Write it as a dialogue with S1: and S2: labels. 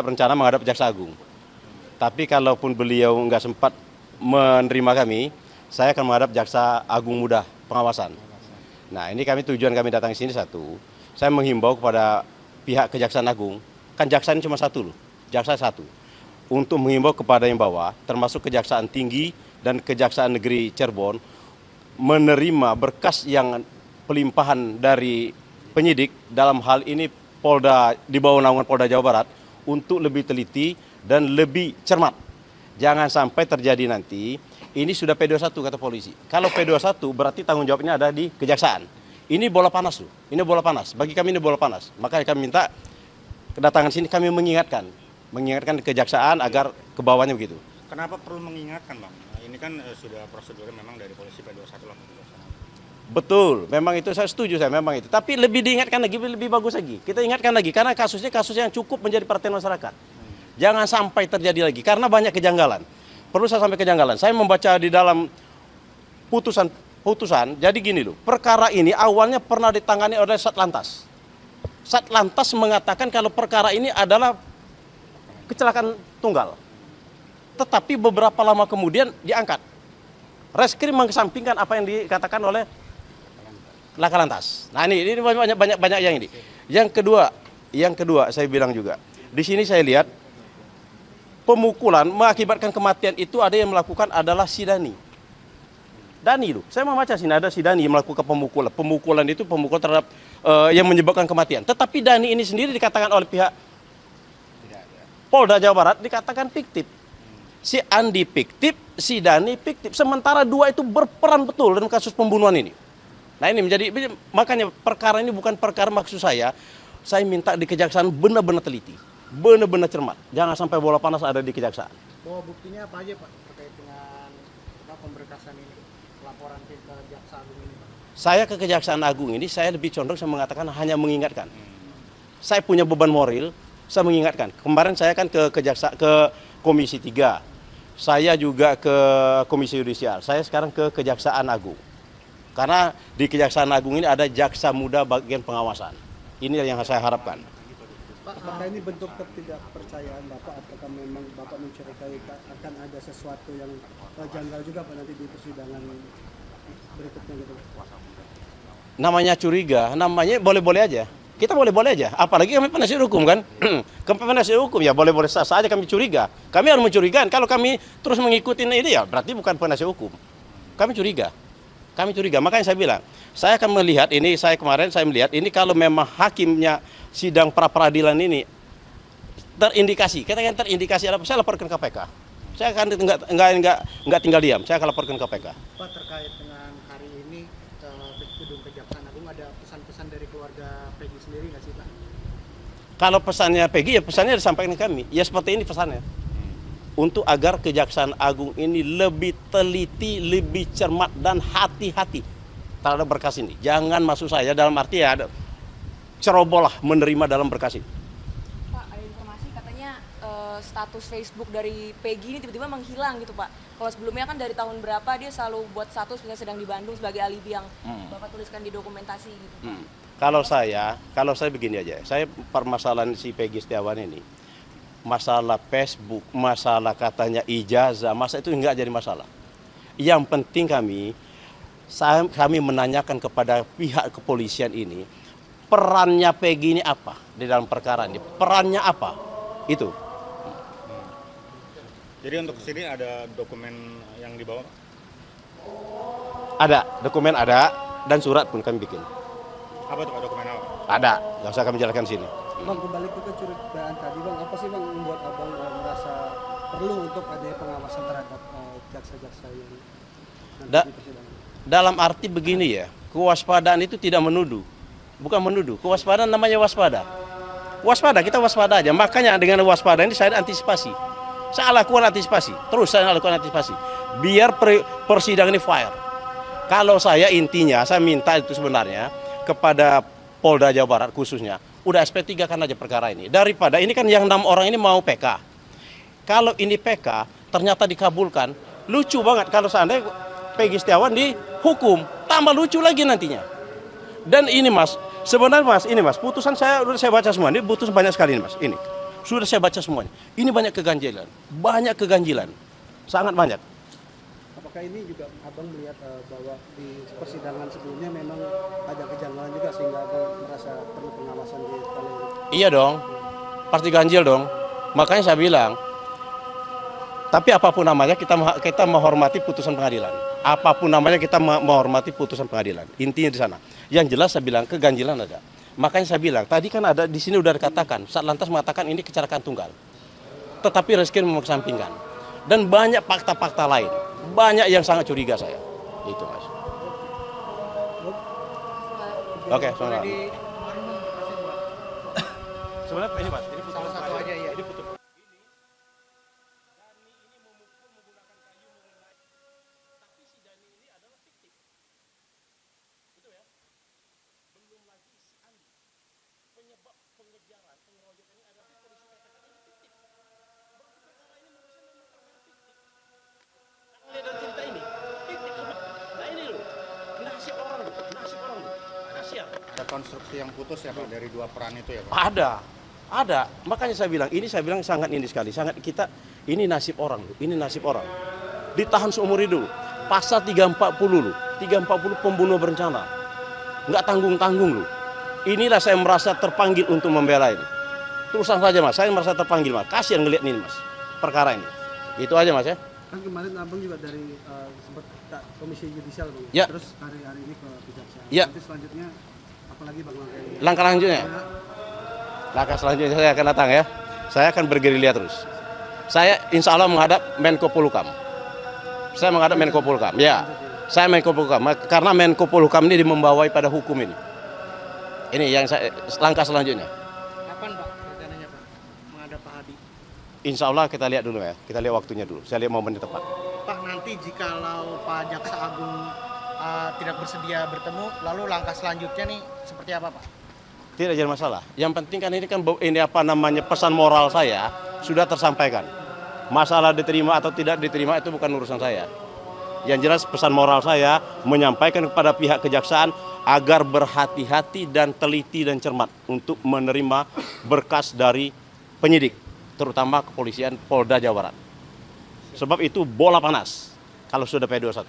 S1: rencana menghadap Jaksa Agung. Tapi kalaupun beliau nggak sempat menerima kami, saya akan menghadap Jaksa Agung Muda Pengawasan. Nah, ini tujuan kami datang ke sini satu, saya menghimbau kepada pihak Kejaksaan Agung, kan jaksa ini cuma satu loh, jaksa satu, untuk menghimbau kepada yang bawah, termasuk Kejaksaan Tinggi dan Kejaksaan Negeri Cirebon, menerima berkas yang pelimpahan dari penyidik dalam hal ini Polda di bawah naungan Polda Jawa Barat untuk lebih teliti dan lebih cermat. Jangan sampai terjadi nanti ini sudah P21 kata polisi. Kalau P21 berarti tanggung jawabnya ada di kejaksaan. Ini bola panas loh. Ini bola panas. Bagi kami ini bola panas. Maka kami minta kedatangan sini kami mengingatkan kejaksaan agar ke bawahnya begitu.
S2: Kenapa perlu mengingatkan, Bang? Ini kan sudah prosedurnya memang dari polisi P21 lah.
S1: Betul, memang itu saya setuju memang itu. Tapi lebih diingatkan lagi, lebih bagus lagi. Kita ingatkan lagi karena kasusnya kasus yang cukup menjadi perhatian masyarakat. Jangan sampai terjadi lagi karena banyak kejanggalan. Perlu saya sampai kejanggalan. Saya membaca di dalam putusan. Jadi gini loh, perkara ini awalnya pernah ditangani oleh Satlantas. Satlantas mengatakan kalau perkara ini adalah kecelakaan tunggal. Tetapi beberapa lama kemudian diangkat. Reskrim mengesampingkan apa yang dikatakan oleh Laka Lantas. Nah ini banyak yang ini. Yang kedua saya bilang juga. Di sini saya lihat pemukulan mengakibatkan kematian itu ada yang melakukan adalah si Dani. Dani loh. Saya membaca sini ada si Dani yang melakukan pemukulan. Pemukulan itu pemukulan terhadap yang menyebabkan kematian. Tetapi Dani ini sendiri dikatakan oleh pihak Polda Jawa Barat dikatakan fiktif. Si Andi fiktif, si Dani fiktif. Sementara dua itu berperan betul dalam kasus pembunuhan ini. Nah ini makanya perkara ini bukan perkara maksud saya minta di kejaksaan benar-benar teliti, benar-benar cermat. Jangan sampai bola panas ada di kejaksaan.
S3: Bahwa buktinya apa aja Pak terkait dengan pemberkasan ini, laporan ke Kejaksaan Agung ini Pak?
S1: Saya ke Kejaksaan Agung ini saya lebih condong saya mengatakan hanya mengingatkan. Saya punya beban moral, saya mengingatkan. Kemarin saya kan ke Komisi 3. Saya juga ke Komisi Yudisial. Saya sekarang ke Kejaksaan Agung. Karena di Kejaksaan Agung ini ada jaksa muda bagian pengawasan. Ini yang saya harapkan.
S3: Pak, apakah ini bentuk ketidakpercayaan Bapak? Apakah memang Bapak mencurigai akan ada sesuatu yang janggal juga Pak nanti di persidangan berikutnya gitu?
S1: Namanya curiga, namanya boleh-boleh aja. Kita boleh-boleh aja. Apalagi kami penasihat hukum kan. Kami penasihat hukum ya boleh-boleh saja kami curiga. Kami harus mencurigakan. Kalau kami terus mengikuti ini ya berarti bukan penasihat hukum. Kami curiga. Makanya saya bilang, saya akan melihat ini, kemarin saya melihat ini kalau memang hakimnya sidang pra-peradilan ini terindikasi, ada saya laporkan KPK. Saya akan enggak tinggal diam, saya akan laporkan KPK.
S3: Pak, terkait dengan hari ini gedung Kejaksaan Agung ada pesan-pesan dari keluarga Peggy sendiri nggak sih Pak?
S1: Kalau pesannya Peggy ya pesannya disampaikan ke kami, ya seperti ini pesannya. Untuk agar Kejaksaan Agung ini lebih teliti, lebih cermat dan hati-hati terhadap berkas ini. Jangan maksud saya dalam arti ya ada ceroboh lah menerima dalam berkas ini.
S4: Pak, ada informasi katanya status Facebook dari Peggy ini tiba-tiba menghilang gitu Pak. Kalau sebelumnya kan dari tahun berapa dia selalu buat status misalnya sedang di Bandung sebagai alibi yang Bapak tuliskan di dokumentasi gitu Pak.
S1: Kalau saya begini aja, saya permasalahan si Peggy Setiawan ini. Masalah Facebook, masalah katanya ijazah, masa itu enggak jadi masalah. Yang penting kami menanyakan kepada pihak kepolisian ini, perannya Peggy ini apa di dalam perkara ini? Perannya apa? Itu.
S2: Jadi untuk sini ada dokumen yang dibawa?
S1: Ada, dokumen ada, dan surat pun kami bikin.
S2: Apa tuh Pak dokumen apa?
S1: Ada, nggak usah kami jelaskan sini.
S3: Bang, kembali ke kecurigaan tadi Bang, apa sih Bang membuat Abang merasa perlu untuk adanya pengawasan terhadap jaksa-jaksa yang nanti di persidangan?
S1: Dalam arti begini ya, kewaspadaan itu tidak menuduh, bukan menuduh. Kewaspadaan namanya waspada. Waspada, kita waspada aja. Makanya dengan waspada ini saya antisipasi. Saya lakukan antisipasi, terus saya lakukan antisipasi. Biar persidangan ini fair. Kalau saya intinya, saya minta itu sebenarnya kepada Polda Jawa Barat khususnya, udah SP3 kan aja perkara ini. Daripada ini kan yang 6 orang ini mau PK. Kalau ini PK ternyata dikabulkan, lucu banget kalau seandainya Peggy Setiawan dihukum, tambah lucu lagi nantinya. Dan ini Mas, sebenarnya Mas, ini Mas, putusan saya baca semua, ini putusan banyak sekali ini Mas, ini. Sudah saya baca semuanya. Ini banyak keganjilan, sangat banyak.
S3: Apakah ini juga abang melihat bahwa di persidangan sebelumnya memang ada kejanggalan juga sehingga abang merasa perlu pengawasan di kali ini?
S1: Iya dong, pasti ganjil dong. Makanya saya bilang, tapi apapun namanya kita menghormati putusan pengadilan. Apapun namanya kita menghormati putusan pengadilan. Intinya di sana. Yang jelas saya bilang keganjilan ada. Makanya saya bilang, tadi kan ada di sini udah dikatakan, Satlantas mengatakan ini kecelakaan tunggal. Tetapi Rizky mengesampingkan. Dan banyak fakta-fakta lain. Banyak yang sangat curiga saya. Itu Mas. Oke, selamat. Sebenarnya ini Mas, ini salah satu aja ya. Ini putus.
S2: Ada konstruksi yang putus ya Pak dari dua peran itu ya Pak?
S1: Ada. Makanya saya bilang sangat ini sekali, sangat kita ini nasib orang, ini nasib orang. Ditahan seumur hidup. Pasal 340 lu, 340 pembunuh berencana. Nggak tanggung-tanggung lu. Inilah saya merasa terpanggil untuk membela ini. Terusan saja Mas, saya merasa terpanggil Mas. Kasihan ngeliat ini Mas, perkara ini. Itu aja Mas ya.
S3: Kan kemarin abang juga dari sempat komisi yudisial Bang.
S1: Ya.
S3: Terus hari ini ke kejaksaan.
S1: Ya.
S3: Nanti selanjutnya apalagi Bang langkahnya?
S1: Langkah selanjutnya? Langkah selanjutnya saya akan datang ya. Saya akan bergerilya terus. Saya insya Allah menghadap Menko Polhukam. Saya menghadap Menko Polhukam. Ya, saya Menko Polhukam. Karena Menko Polhukam ini membawai pada hukum ini. Ini yang saya langkah selanjutnya.
S3: Kapan Pak rencananya Pak menghadap Pak Hadi?
S1: Insya Allah kita lihat dulu ya. Kita lihat waktunya dulu. Saya lihat momennya tepat.
S5: Pak, nanti jikalau Pak Jaksa Agung tidak bersedia bertemu, lalu langkah selanjutnya nih seperti apa Pak?
S1: Tidak jadi masalah. Yang penting kan ini apa namanya pesan moral saya sudah tersampaikan. Masalah diterima atau tidak diterima itu bukan urusan saya. Yang jelas pesan moral saya menyampaikan kepada pihak kejaksaan agar berhati-hati dan teliti dan cermat untuk menerima berkas dari penyidik, terutama kepolisian Polda Jawa Barat. Sebab itu bola panas kalau sudah P21.